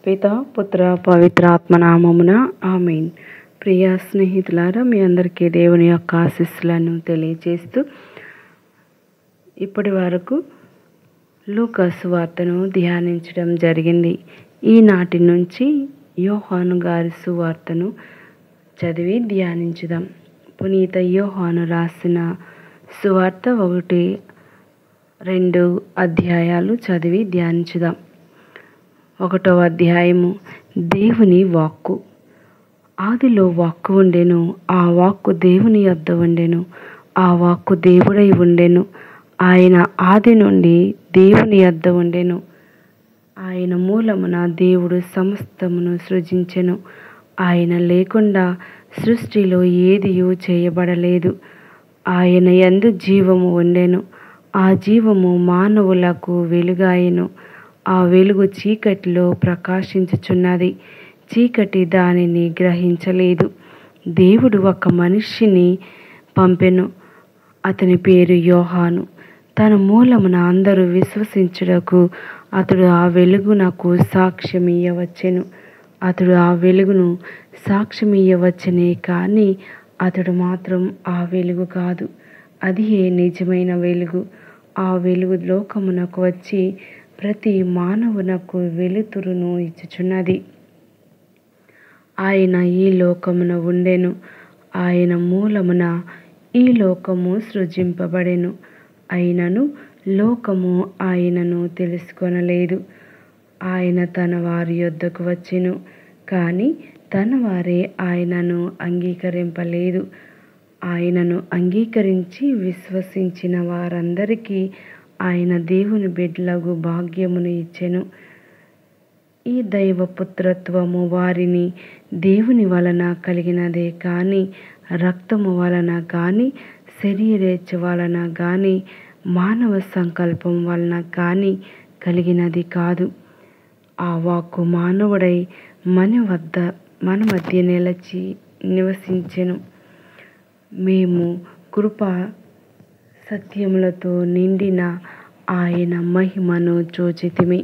పిత పుత్ర పవిత్ర ఆత్మనామమున ఆమేన్. ప్రియ స్నేహితులారా, మీ అందరికీ దేవుని యొక్క ఆశీస్సులను తెలియజేస్తూ ఇప్పటి వరకు లూకా సువార్తను ధ్యానించడం జరిగింది. ఈనాటి నుంచి యోహాను గారి సువార్తను చదివి ధ్యానించుదాం. పునీత యోహాను రాసిన సువార్త 1-2 అధ్యాయాలు చదివి ధ్యానించుదాం. 1వ అధ్యాయము. దేవుని వాక్కు. ఆదిలో వాక్కు ఉండెను, ఆ వాక్కు దేవుని యొద్ద ఉండెను, ఆ వాక్కు దేవుడై ఉండెను. ఆయన ఆది నుండి దేవుని యొద్ద ఉండెను. ఆయన మూలమున దేవుడు సమస్తమును సృజించెను. ఆయన లేకుండా సృష్టిలో ఏదియూ చేయబడలేదు. ఆయన యందు జీవము ఉండెను, ఆ జీవము మానవులకు వెలుగాయెను. ఆ వెలుగు చీకటిలో ప్రకాశించుచున్నది, చీకటి దానిని గ్రహించలేదు. దేవుడు ఒక మనిషిని పంపెను, అతని పేరు యోహాను. తన మూలమున అందరూ విశ్వసించుటకు అతడు ఆ వెలుగునకు సాక్ష్యమియ్యవచ్చెను. అతడు ఆ వెలుగును సాక్ష్యమియ్యవచ్చునే కానీ అతడు మాత్రం ఆ వెలుగు కాదు. అది నిజమైన వెలుగు. ఆ వెలుగు లోకమునకు వచ్చి ప్రతి మానవునకు వెలుతురును ఇచ్చుచున్నది. ఆయన ఈ లోకమున ఉండెను, ఆయన మూలమున ఈ లోకము సృజింపబడెను. అయినను లోకము ఆయనను తెలుసుకొనలేదు. ఆయన తన వారి యొద్దకు వచ్చెను, కానీ తన వారే ఆయనను అంగీకరింపలేదు. ఆయనను అంగీకరించి విశ్వసించిన వారందరికీ ఆయన దేవుని బిడ్డలగు భాగ్యమును ఇచ్చెను. ఈ దైవపుత్రత్వము వారిని దేవుని వలన కలిగినదే కానీ రక్తము వలన కానీ శరీరేచ్ఛ వలన కానీ మానవ సంకల్పం వలన కానీ కలిగినది కాదు. ఆ వాక్కు మానవుడై మన మధ్య నివసించెను. మేము కృపా సత్యములతో నిండిన ఆయన మహిమను చూచితిమి.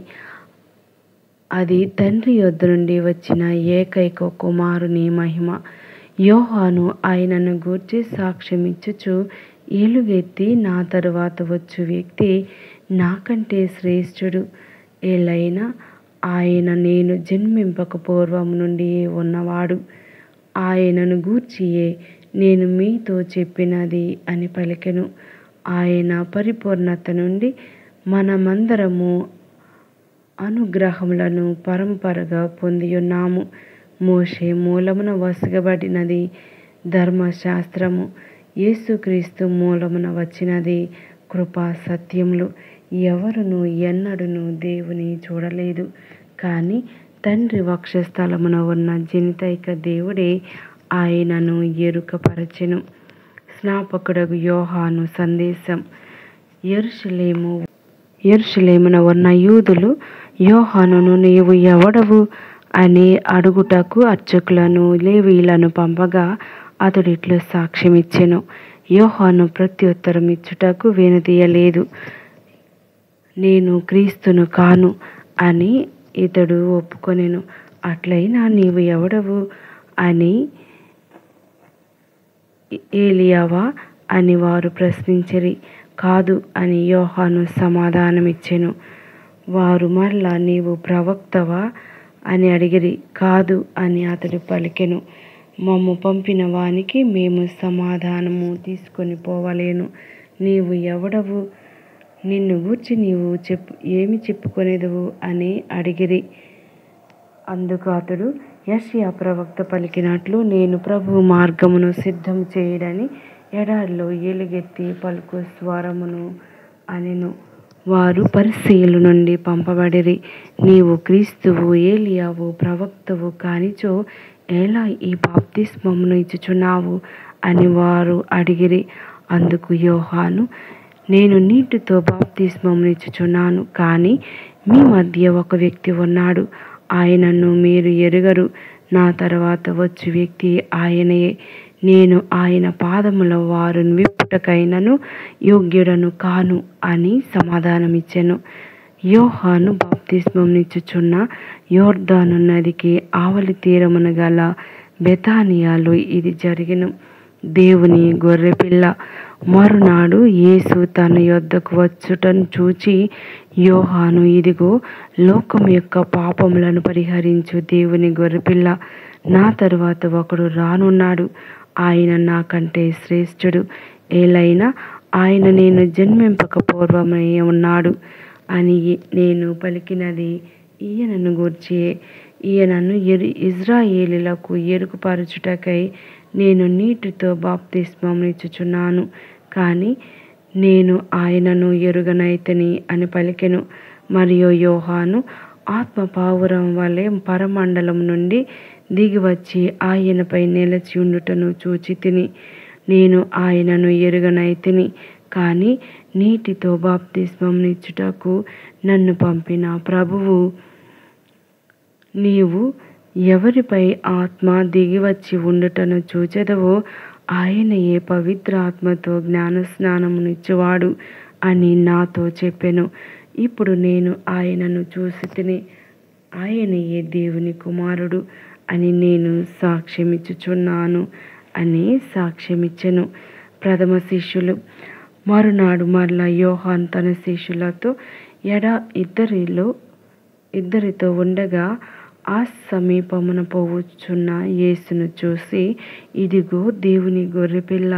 అది తండ్రి యొద్ద నుండి వచ్చిన ఏకైక కుమారుని మహిమ. యోహాను ఆయనను గూర్చి సాక్ష్యమిచ్చుచు ఏలుగెత్తి, నా తరువాత వచ్చు వ్యక్తి నాకంటే శ్రేష్ఠుడు, ఏలైనా ఆయన నేను జన్మింపక పూర్వం నుండి ఉన్నవాడు. ఆయనను గూర్చియే నేను మీతో చెప్పినది అని పలికెను. ఆయన పరిపూర్ణత నుండి మనమందరము అనుగ్రహములను పరంపరగా పొందియున్నాము. మోషే మూలమున వసగబడినది ధర్మశాస్త్రము, యేసుక్రీస్తు మూలమున వచ్చినది కృపా సత్యములు. ఎవరును ఎన్నడూను దేవుని చూడలేదు, కానీ తండ్రి వక్షస్థలమున ఉన్న జనితైక దేవుడే ఆయనను ఎరుకపరచెను. స్నాపకుడగు యోహాను సందేశం. యెరూషలేమున ఉన్న యూదులు యోహానును నీవు ఎవడవు అని అడుగుటకు అర్చకులను లేవీయులను పంపగా అతడిట్లు సాక్ష్యమిచ్చెను. యోహాను ప్రత్యుత్తరం ఇచ్చుటకు వెనుదీయలేదు. నేను క్రీస్తును కాను అని ఇతడు ఒప్పుకొనెను. అట్లయినా నీవు ఎవడవు అని ఏలియావా అని వారు ప్రశ్నించిరి. కాదు అని యోహాను సమాధానమిచ్చెను. వారు మరలా నీవు ప్రవక్తవా అని అడిగిరి. కాదు అని అతడు పలికెను. మమ్ము పంపిన వానికి మేము సమాధానము తీసుకొని పోవలేను. నీవు ఎవడవు? నిన్ను గూర్చి నీవు ఏమి చెప్పుకొనేదవు అని అడిగిరి. అందుకు అతడు యెషయా ప్రవక్త పలికినట్లు, నేను ప్రభువు మార్గమును సిద్ధం చేయుడని ఎడారిలో ఏలుగెత్తి పలుకు స్వరమును అనెను. వారు పరిసయ్యుల నుండి పంపబడిరి. నీవు క్రీస్తువు, ఏలియావు, ప్రవక్తవు కానిచో ఎలా ఈ బాప్తిస్మమును ఇచ్చుచున్నావు అని వారు అడిగిరి. అందుకు యోహాను, నేను నీటితో బాప్తిస్మమును ఇచ్చుచున్నాను, కానీ మీ మధ్య ఒక వ్యక్తి ఉన్నాడు, ఆయనను మీరు ఎరుగరు. నా తర్వాత వచ్చు వ్యక్తి ఆయనయే. నేను ఆయన పాదముల వారును విప్పుటకైనను యోగ్యుడను కాను అని సమాధానమిచ్చెను. యోహాను బాప్తిస్మమునిచ్చుచున్న యోర్దాను నదికి ఆవలి తీరమున గల బెతానియాలో ఇది జరిగెను. దేవుని గొర్రెపిల్ల. మరునాడు యేసు తన యొద్దకు వచ్చుటను చూచి, యోహాను, ఇదిగో లోకం యొక్క పాపములను పరిహరించు దేవుని గొర్రెపిల్ల. నా తరువాత ఒకడు రానున్నాడు, ఆయన నాకంటే శ్రేష్ఠుడు, ఏలైనా ఆయన నేను జన్మింపక పూర్వమే ఉన్నాడు అని నేను పలికినది ఈయనను గూర్చియే. ఈయనను ఇజ్రాయేలీలకు ఎరుకుపరచుటకై నేను నీటితో బాప్తిస్మమునిచ్చుచున్నాను, కానీ నేను ఆయనను ఎరుగనైతిని అని పలికెను. మరియు యోహాను ఆత్మ పావురం వలె పరమండలం నుండి దిగివచ్చి ఆయనపై నిలిచి ఉండుటను చూచి తిని. నేను ఆయనను ఎరుగనైతిని, కానీ నీటితో బాప్తిస్మమునిచ్చుటకు నన్ను పంపిన ప్రభువు, నీవు ఎవరిపై ఆత్మ దిగివచ్చి ఉండుటను చూచెదవో ఆయనయే పవిత్ర ఆత్మతో జ్ఞానస్నానమునిచ్చువాడు అని నాతో చెప్పెను. ఇప్పుడు నేను ఆయనను చూసి తిని, ఆయనయే దేవుని కుమారుడు అని నేను సాక్ష్యమిచ్చుచున్నాను అని సాక్ష్యమిచ్చెను. ప్రథమ శిష్యులు. మరునాడు మరలా యోహాను తన శిష్యులతో ఇద్దరితో ఉండగా ఆ సమీపమున పోవుచున్న యేసును చూసి, ఇదిగో దేవుని గొర్రెపిల్ల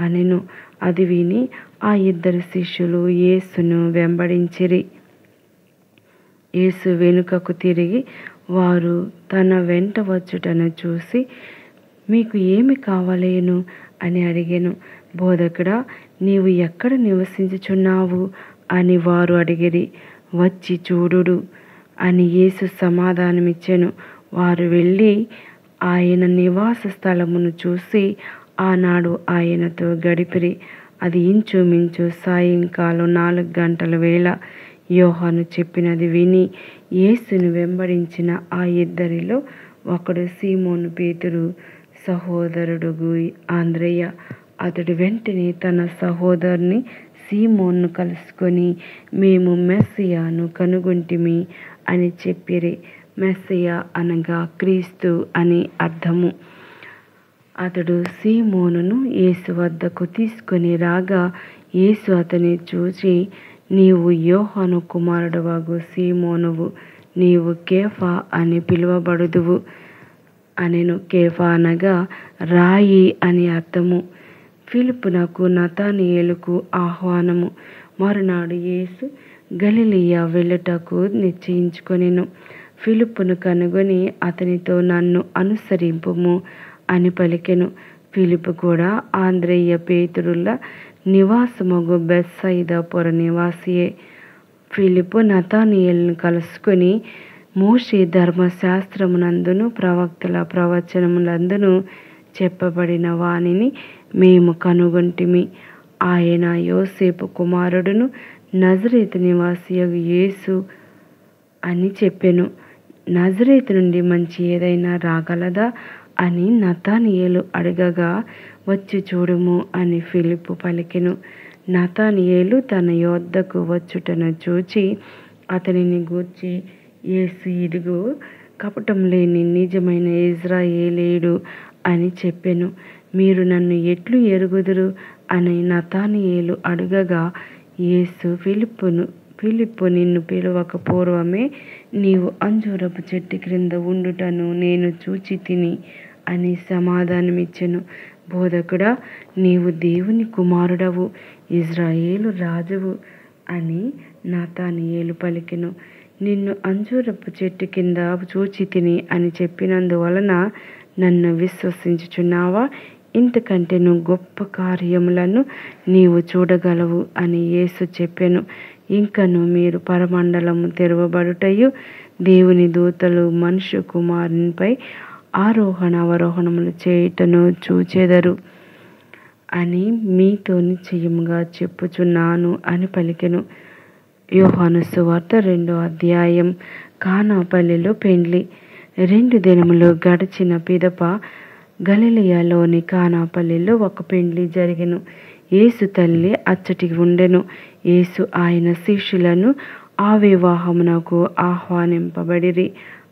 అనెను. అది విని ఆ ఇద్దరు శిష్యులు యేసును వెంబడించిరి. యేసు వెనుకకు తిరిగి వారు తన వెంట వచ్చుటను చూసి, మీకు ఏమి కావలేను అని అడిగెను. బోధకుడా, నీవు ఎక్కడ నివసించుచున్నావు అని వారు అడిగిరి. వచ్చి చూడుడు అని యేసు సమాధానమిచ్చెను. వారు వెళ్ళి ఆయన నివాస స్థలమును చూసి ఆనాడు ఆయనతో గడిపిరి. అది ఇంచుమించు సాయంకాలం 4 గంటల వేళ. యోహాను చెప్పినది విని యేసును వెంబడించిన ఆ ఇద్దరిలో ఒకడు సీమోను పేతురు సహోదరుడుగు ఆంద్రెయ. అతడు వెంటనే తన సహోదరుని సీమోన్ను కలుసుకొని, మేము మెస్సియాను కనుగొంటిమి అని చెప్పిరి. మెస్సియా అనగా క్రీస్తు అని అర్థము. అతడు సీమోనును యేసు వద్దకు తీసుకొని రాగా, యేసు అతని చూచి, నీవు యోహాను కుమారుడవగు సీమోనువు, నీవు కేఫా అని పిలువబడుదువు అనెను. కేఫా అనగా రాయి అని అర్థము. ఫిలిప్పునకు నతానియేలుకు ఆహ్వానము. మరునాడు యేసు గలిలయ వెళ్ళుటకు నిశ్చయించుకొనెను. ఫిలిప్పును కనుగొని అతనితో, నన్ను అనుసరింపుము అని పలికెను. ఫిలిప్పు కూడా ఆంద్రెయ పేతురుల నివాసమగు బెత్సయిదా పుర నివాసియే. ఫిలిప్పు నతానియేలును కలుసుకొని, మోషే ధర్మశాస్త్రమునందును ప్రవక్తల ప్రవచనములందును చెప్పబడిన వానిని మేము కనుగొంటిమి. ఆయన యోసేపు కుమారుడును నజరేతు నివాసియగు యేసు అని చెప్పెను. నజరేతు నుండి మంచి ఏదైనా రాగలదా అని నతానియేలు అడగగా, వచ్చి చూడుము అని ఫిలిప్పు పలికెను. నతానియేలు తన యొద్దకు వచ్చుటను చూచి అతనిని గూర్చి, యేసు, ఇదిగో కపటం లేని నిజమైన ఇజ్రాయేలీయుడు అని చెప్పెను. మీరు నన్ను ఎట్లు ఎరుగుదురు అని నతానియేలు అడగగా, యేసు ఫిలిప్పు నిన్ను పిలువక పూర్వమే నీవు అంజూరపు చెట్టు క్రింద ఉండుటను నేను చూచి తిని అని సమాధానమిచ్చెను. బోధకుడా, నీవు దేవుని కుమారుడవు, ఇజ్రాయేలు రాజువు అని నతానియేలు పలికెను. నిన్ను అంజూరపు చెట్టు కింద చూచి తిని అని చెప్పినందువలన నన్ను విశ్వసించుచున్నావా? ఇంతకంటేను గొప్ప కార్యములను నీవు చూడగలవు అని యేసు చెప్పెను. ఇంకను మీరు పరమండలము తెరవబడుటయు దేవుని దూతలు మనుష్య కుమారునిపై ఆరోహణ అవరోహణములు చేయుటను చూచెదరు అని మీతో నిశ్చయముగా చెప్పుచున్నాను అని పలికెను. యోహాను సువార్త 2వ అధ్యాయం. కానాపల్లిలో పెండ్లి. 2 దినములు గడిచిన పిదప గలిలయలోని కానాపల్లిలో ఒక పెండ్లి జరిగెను. యేసు తల్లి అచ్చటికి ఉండెను. యేసు ఆయన శిష్యులను ఆ వివాహమునకు ఆహ్వానింపబడిరి.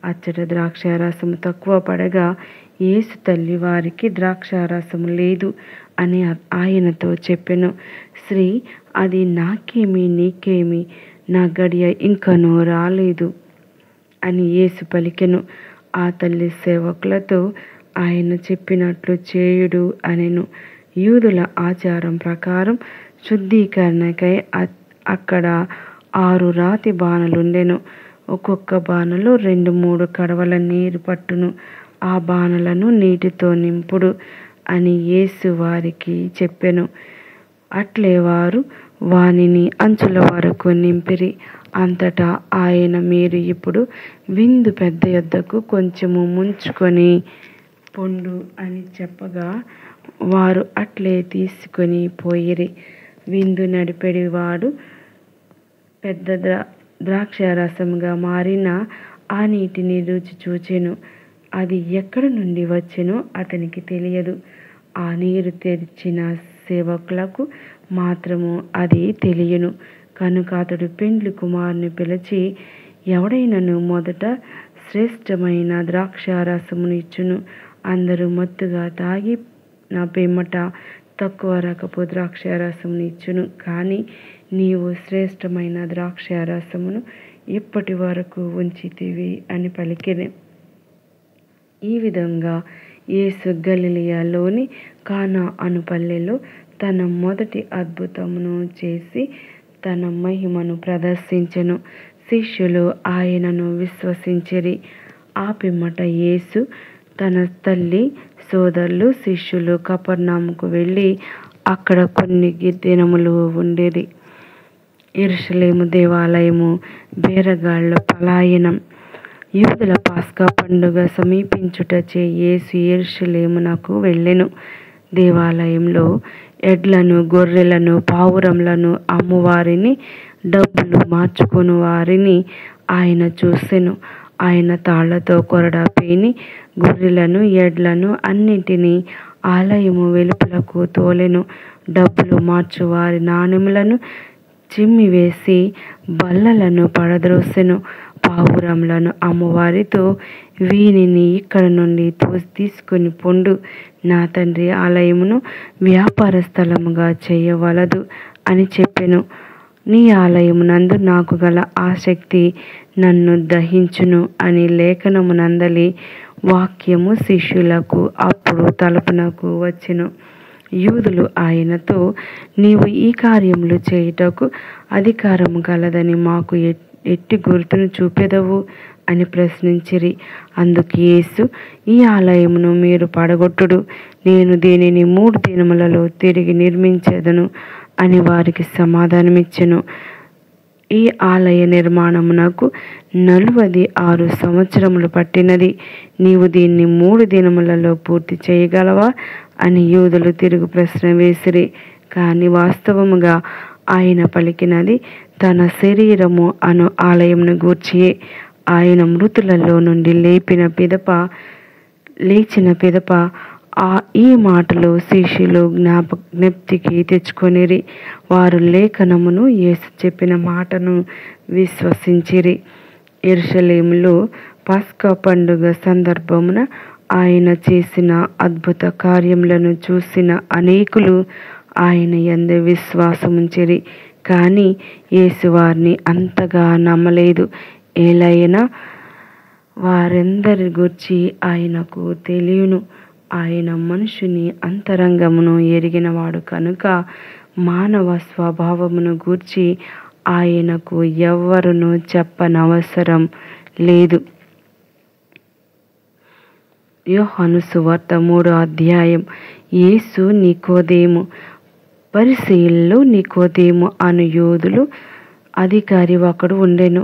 అచ్చట ద్రాక్షారసము తక్కువ పడగా యేసు తల్లి వారికి ద్రాక్షారసము లేదు అని ఆయనతో చెప్పెను. స్త్రీ, అది నాకేమి నీకేమి, నా గడియ ఇంకనూ రాలేదు అని యేసు పలికెను. ఆ తల్లి సేవకులతో, ఆయన చెప్పినట్లు చేయుడు అనెను. యూదుల ఆచారం ప్రకారం శుద్ధీకరణకై అక్కడ 6 రాతి బాణలుండెను. ఒక్కొక్క బాణలో 2-3 కడవల నీరు పట్టును. ఆ బాణలను నీటితో నింపుడు అని యేసు వారికి చెప్పెను. అట్లే వారు వానిని అంచుల వరకు నింపిరి. అంతటా ఆయన, మీరు ఇప్పుడు విందు పెద్ద యొద్దకు కొంచెము ముంచుకొని పొండు అని చెప్పగా వారు అట్లే తీసుకొని పోయిరి. విందు నడిపెడివాడు పెద్ద ద్రాక్షారసముగా మారిన ఆ నీటిని రుచి చూచెను. అది ఎక్కడ నుండి వచ్చెనో అతనికి తెలియదు. ఆ నీరు తెరిచిన సేవకులకు మాత్రము అది తెలియను. కనుక అతడు పెండ్లి కుమారుని పిలిచి, ఎవడైనను మొదట శ్రేష్టమైన ద్రాక్షారసమును ఇచ్చును, అందరూ మత్తుగా తాగి నా పిమ్మట తక్కువ రకపు ద్రాక్షారసమును ఇచ్చును. కానీ నీవు శ్రేష్టమైన ద్రాక్షారసమును ఇప్పటి వరకు ఉంచితివి అని పలికెను. ఈ విధంగా యేసు గలిలయలోని కానా అను పల్లెలో తన మొదటి అద్భుతమును చేసి తన మహిమను ప్రదర్శించెను. శిష్యులు ఆయనను విశ్వసించిరి. ఆ పిమ్మట యేసు, తన తల్లి, సోదరులు, శిష్యులు కపెర్నౌముకు వెళ్ళి అక్కడ కొన్ని దినములు ఉండిరి. యెరూషలేము దేవాలయము బేరగాళ్ల పలాయనం. యూదుల పాస్కా పండుగ సమీపించుటచే యేసు యెరూషలేమునకు వెళ్ళెను. దేవాలయంలో ఎడ్లను, గొర్రెలను, పావురములను అమ్మువారిని, డబ్బులు మార్చుకుని వారిని ఆయన చూసెను. ఆయన తాళ్లతో కొరడా పేని గొర్రెలను, ఎడ్లను అన్నిటినీ ఆలయము వెలుపలకు తోలెను. డబ్బులు మార్చువారి నాణెములను చిమ్మివేసి బల్లలను పడద్రోసెను. పావురములను అమ్మువారితో, వీనిని ఇక్కడ నుండి తీసుకొని పొండు, నా తండ్రి ఆలయమును వ్యాపార స్థలముగా చేయవలదు అని చెప్పెను. నీ ఆలయమునందు నాకు గల ఆసక్తి నన్ను దహించును అని లేఖనమునందలి వాక్యము శిష్యులకు అప్పుడు తలపునకు వచ్చెను. యూదులు ఆయనతో, నీవు ఈ కార్యములు చేయుటకు అధికారము గలదని మాకు ఎట్టి గుర్తును చూపెదవు అని ప్రశ్నించిరి. అందుకు యేసు, ఈ ఆలయమును మీరు పడగొట్టుడు, నేను దీనిని 3 దినములలో తిరిగి నిర్మించెదను అని వారికి సమాధానమిచ్చెను. ఈ ఆలయ నిర్మాణమునకు 46 సంవత్సరములు పట్టినది. నీవు దీన్ని 3 దినములలో పూర్తి చేయగలవా అని యూదులు తిరుగు ప్రశ్న వేసిరి. కానీ వాస్తవముగా ఆయన పలికినది తన శరీరము అను ఆలయమును గూర్చియే. ఆయన మృతులలో నుండి లేచిన పిదప ఈ మాటలు శిష్యులు జ్ఞప్తికి తెచ్చుకొనిరి. వారు లేఖనమును, యేసు చెప్పిన మాటను విశ్వసించిరి. యెరూషలేములో పస్కా పండుగ సందర్భమున ఆయన చేసిన అద్భుత కార్యములను చూసిన అనేకులు ఆయన యందు విశ్వాసముంచిరి. కానీ యేసు వారిని అంతగా నమ్మలేదు. ఏలైనా వారందరి గూర్చి ఆయనకు తెలియను. ఆయన మనుషుని అంతరంగమును ఎరిగినవాడు కనుక మానవ స్వభావమును గూర్చి ఆయనకు ఎవ్వరునూ చెప్పనవసరం లేదు. యోహాను సువార్త 3వ అధ్యాయం. యేసు నికోదేము. పరిసయ్యులలో నికోదేము అను యూదులు అధికారి ఒకడు ఉండెను.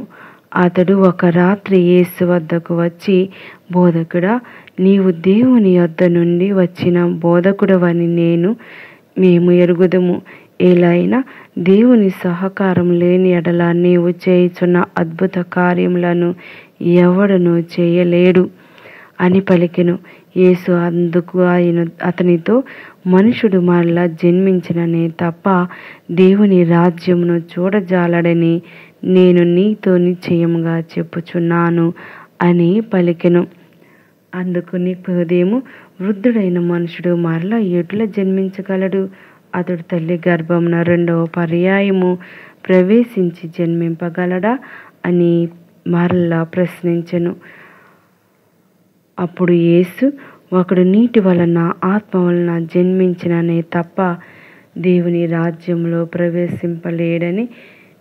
అతడు ఒక రాత్రి యేసు వద్దకు వచ్చి, బోధకుడా, నీవు దేవుని యొద్ద నుండి వచ్చిన బోధకుడవని మేము ఎరుగుదుము. ఏలైనా దేవుని సహకారం లేని ఎడల నీవు చేయుచున్న అద్భుత కార్యములను ఎవడునూ చేయలేడు అని పలికెను. యేసు అందుకు అతనితో, మనుషుడు మరలా జన్మించిననే తప్ప దేవుని రాజ్యమును చూడజాలడని నేను నీతో నిశ్చయముగా చెప్పుచున్నాను అని పలికెను. అందుకు నికోదేము, వృద్ధుడైన మనుషుడు మరలా ఎట్లా జన్మించగలడు? అతడు తల్లి గర్భమున రెండవ పర్యాయము ప్రవేశించి జన్మింపగలడా అని మరలా ప్రశ్నించెను. అప్పుడు యేసు, ఒకడు నీటి వలన ఆత్మ వలన జన్మించిననే తప్ప దేవుని రాజ్యంలో ప్రవేశింపలేడని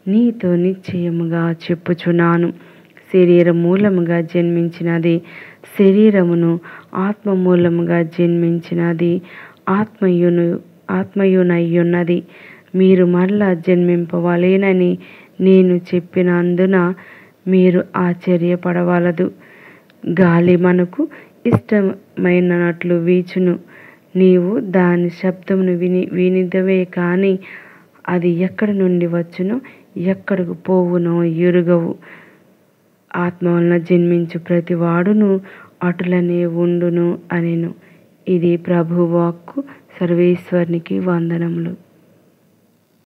నీతో నిశ్చయముగా చెప్పుచున్నాను. శరీర మూలముగా జన్మించినది శరీరమును, ఆత్మ మూలముగా జన్మించినది ఆత్మయునయ్యున్నది. మీరు మరలా జన్మింపవలేనని నేను చెప్పినందున మీరు ఆశ్చర్యపడవలదు. గాలి మనకు ఇష్టమైనట్లు వీచును. నీవు దాని శబ్దమును వినిదవే కానీ అది ఎక్కడి నుండి వచ్చునో ఎక్కడకు పోవునో ఎరుగవు. ఆత్మ వలన జన్మించు ప్రతి వాడును అటులనే ఉండును అనెను. ఇది ప్రభువాక్కు. సర్వేశ్వరునికి వందనములు.